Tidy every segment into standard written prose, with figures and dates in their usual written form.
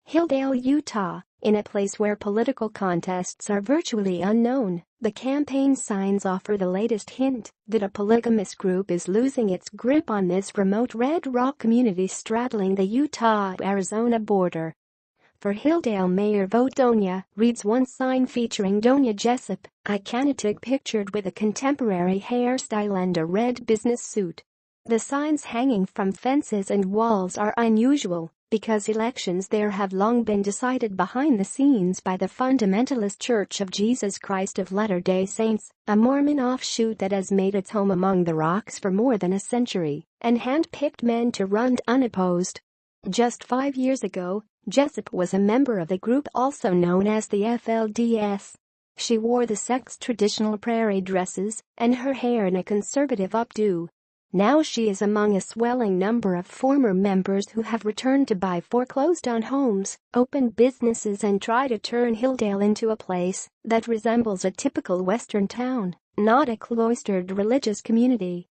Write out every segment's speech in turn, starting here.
Hildale, Utah, in a place where political contests are virtually unknown, the campaign signs offer the latest hint that a polygamous group is losing its grip on this remote Red Rock community straddling the Utah-Arizona border. For Hildale Mayor vote Donia reads one sign featuring Donia Jessop, a candidate pictured with a contemporary hairstyle and a red business suit. The signs hanging from fences and walls are unusual because elections there have long been decided behind the scenes by the Fundamentalist Church of Jesus Christ of Latter-day Saints, a Mormon offshoot that has made its home among the rocks for more than a century and handpicked men to run unopposed. Just 5 years ago, Jessop was a member of the group also known as the FLDS. She wore the sect's traditional prairie dresses and her hair in a conservative updo. Now she is among a swelling number of former members who have returned to buy foreclosed-on homes, open businesses and try to turn Hildale into a place that resembles a typical Western town, not a cloistered religious community.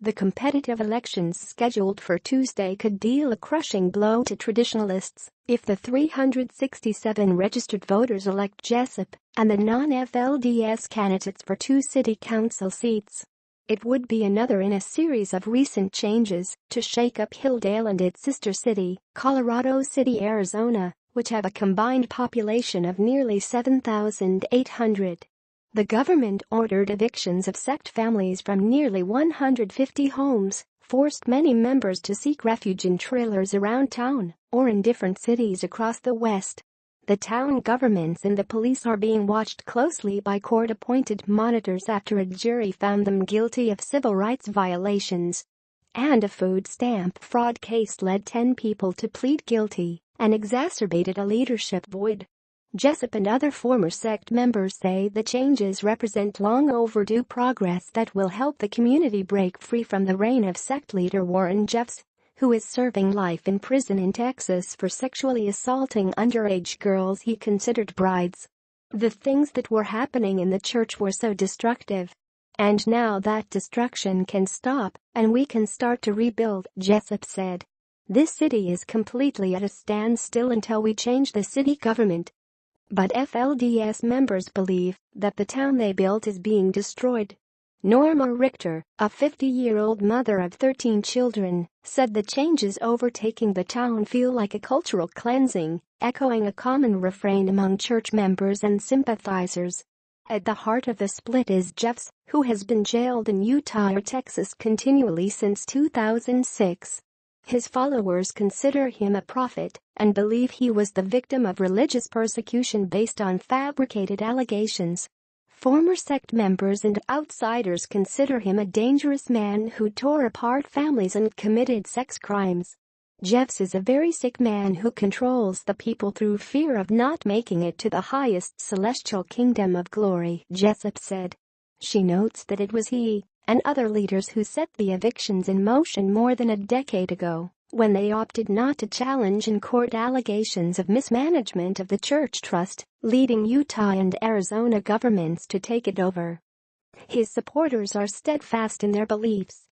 The competitive elections scheduled for Tuesday could deal a crushing blow to traditionalists if the 367 registered voters elect Jessop and the non-FLDS candidates for 2 city council seats. It would be another in a series of recent changes to shake up Hildale and its sister city, Colorado City, Arizona, which have a combined population of nearly 7,800. The government ordered evictions of sect families from nearly 150 homes, forced many members to seek refuge in trailers around town or in different cities across the West. The town governments and the police are being watched closely by court-appointed monitors after a jury found them guilty of civil rights violations. And a food stamp fraud case led 10 people to plead guilty and exacerbated a leadership void. Jessop and other former sect members say the changes represent long overdue progress that will help the community break free from the reign of sect leader Warren Jeffs, who is serving life in prison in Texas for sexually assaulting underage girls he considered brides. The things that were happening in the church were so destructive. And now that destruction can stop, and we can start to rebuild, Jessop said. This city is completely at a standstill until we change the city government. But FLDS members believe that the town they built is being destroyed. Norma Richter, a 50-year-old mother of 13 children, said the changes overtaking the town feel like a cultural cleansing, echoing a common refrain among church members and sympathizers. At the heart of the split is Jeffs, who has been jailed in Utah or Texas continually since 2006. His followers consider him a prophet and believe he was the victim of religious persecution based on fabricated allegations. Former sect members and outsiders consider him a dangerous man who tore apart families and committed sex crimes. Jeffs is a very sick man who controls the people through fear of not making it to the highest celestial kingdom of glory, Jessop said. She notes that it was he and other leaders who set the evictions in motion more than a decade ago, when they opted not to challenge in court allegations of mismanagement of the church trust, leading Utah and Arizona governments to take it over. His supporters are steadfast in their beliefs.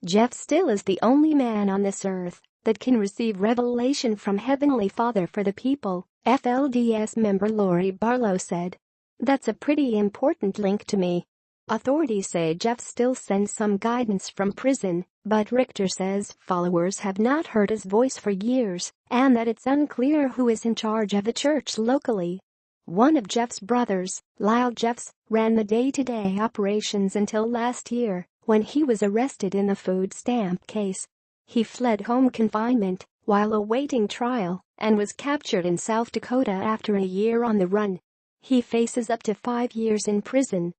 Jeff still is the only man on this earth that can receive revelation from Heavenly Father for the people, FLDS member Lori Barlow said. That's a pretty important link to me. Authorities say Jeff still sends some guidance from prison, but Richter says followers have not heard his voice for years and that it's unclear who is in charge of the church locally. One of Jeff's brothers, Lyle Jeffs, ran the day-to-day operations until last year when he was arrested in the food stamp case. He fled home confinement while awaiting trial and was captured in South Dakota after a year on the run. He faces up to 5 years in prison.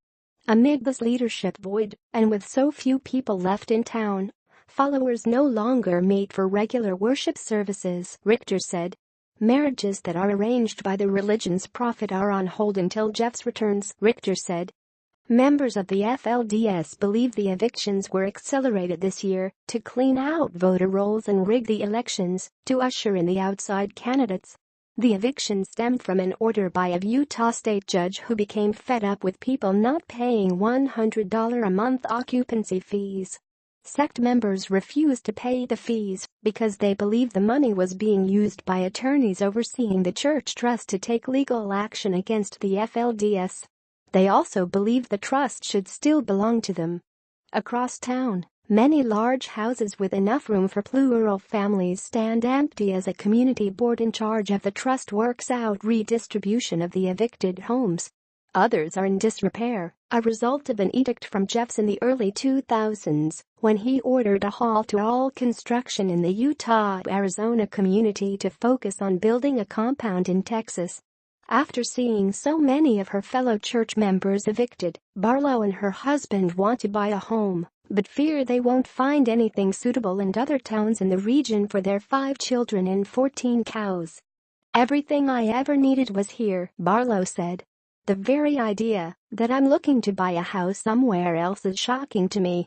Amid this leadership void, and with so few people left in town, followers no longer meet for regular worship services, Richter said. Marriages that are arranged by the religion's prophet are on hold until Jeffs returns, Richter said. Members of the FLDS believe the evictions were accelerated this year to clean out voter rolls and rig the elections to usher in the outside candidates. The eviction stemmed from an order by a Utah state judge who became fed up with people not paying $100 a month occupancy fees. Sect members refused to pay the fees because they believed the money was being used by attorneys overseeing the church trust to take legal action against the FLDS. They also believed the trust should still belong to them. Across town, many large houses with enough room for plural families stand empty as a community board in charge of the trust works out redistribution of the evicted homes. Others are in disrepair, a result of an edict from Jeffs in the early 2000s when he ordered a halt to all construction in the Utah-Arizona community to focus on building a compound in Texas. After seeing so many of her fellow church members evicted, Barlow and her husband want to buy a home, but fear they won't find anything suitable in other towns in the region for their 5 children and 14 cows. "Everything I ever needed was here," Barlow said. "The very idea that I'm looking to buy a house somewhere else is shocking to me."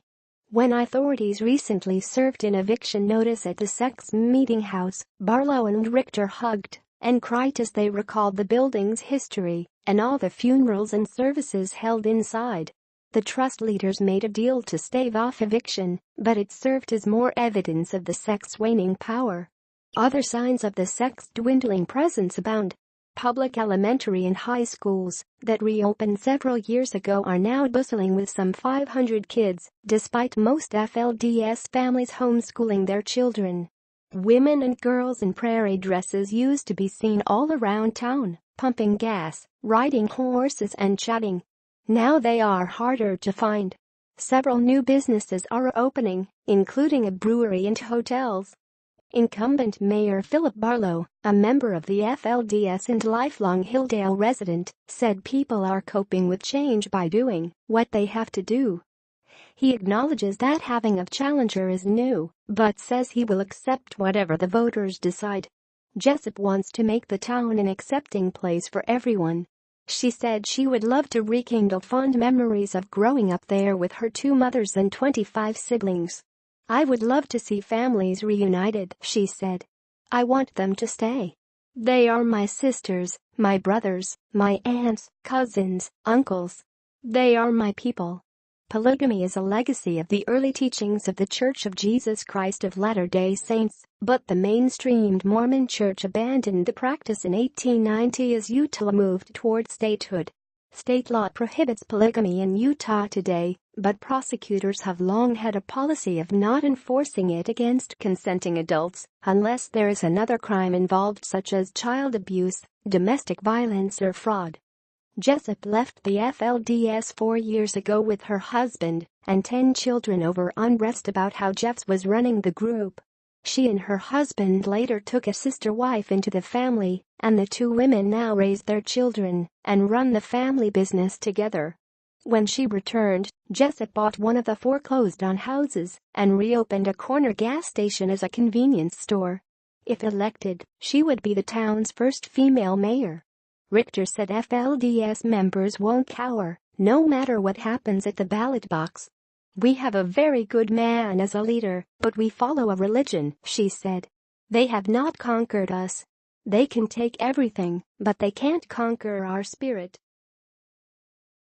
When authorities recently served an eviction notice at the sect's meeting house, Barlow and Richter hugged and cried as they recalled the building's history and all the funerals and services held inside. The trust leaders made a deal to stave off eviction, but it served as more evidence of the sect's waning power. Other signs of the sect's dwindling presence abound. Public elementary and high schools that reopened several years ago are now bustling with some 500 kids, despite most FLDS families homeschooling their children. Women and girls in prairie dresses used to be seen all around town, pumping gas, riding horses and chatting. Now they are harder to find. Several new businesses are opening, including a brewery and hotels. Incumbent Mayor Philip Barlow, a member of the FLDS and lifelong Hildale resident, said people are coping with change by doing what they have to do. He acknowledges that having a challenger is new, but says he will accept whatever the voters decide. Jessop wants to make the town an accepting place for everyone. She said she would love to rekindle fond memories of growing up there with her 2 mothers and 25 siblings. "I would love to see families reunited," she said. "I want them to stay. They are my sisters, my brothers, my aunts, cousins, uncles. They are my people." Polygamy is a legacy of the early teachings of the Church of Jesus Christ of Latter-day Saints, but the mainstreamed Mormon Church abandoned the practice in 1890 as Utah moved toward statehood. State law prohibits polygamy in Utah today, but prosecutors have long had a policy of not enforcing it against consenting adults unless there is another crime involved such as child abuse, domestic violence or fraud. Jessop left the FLDS 4 years ago with her husband and 10 children over unrest about how Jeffs was running the group. She and her husband later took a sister wife into the family, and the 2 women now raise their children and run the family business together. When she returned, Jessop bought one of the foreclosed-on houses and reopened a corner gas station as a convenience store. If elected, she would be the town's first female mayor. Richter said FLDS members won't cower, no matter what happens at the ballot box. "We have a very good man as a leader, but we follow a religion," she said. "They have not conquered us. They can take everything, but they can't conquer our spirit."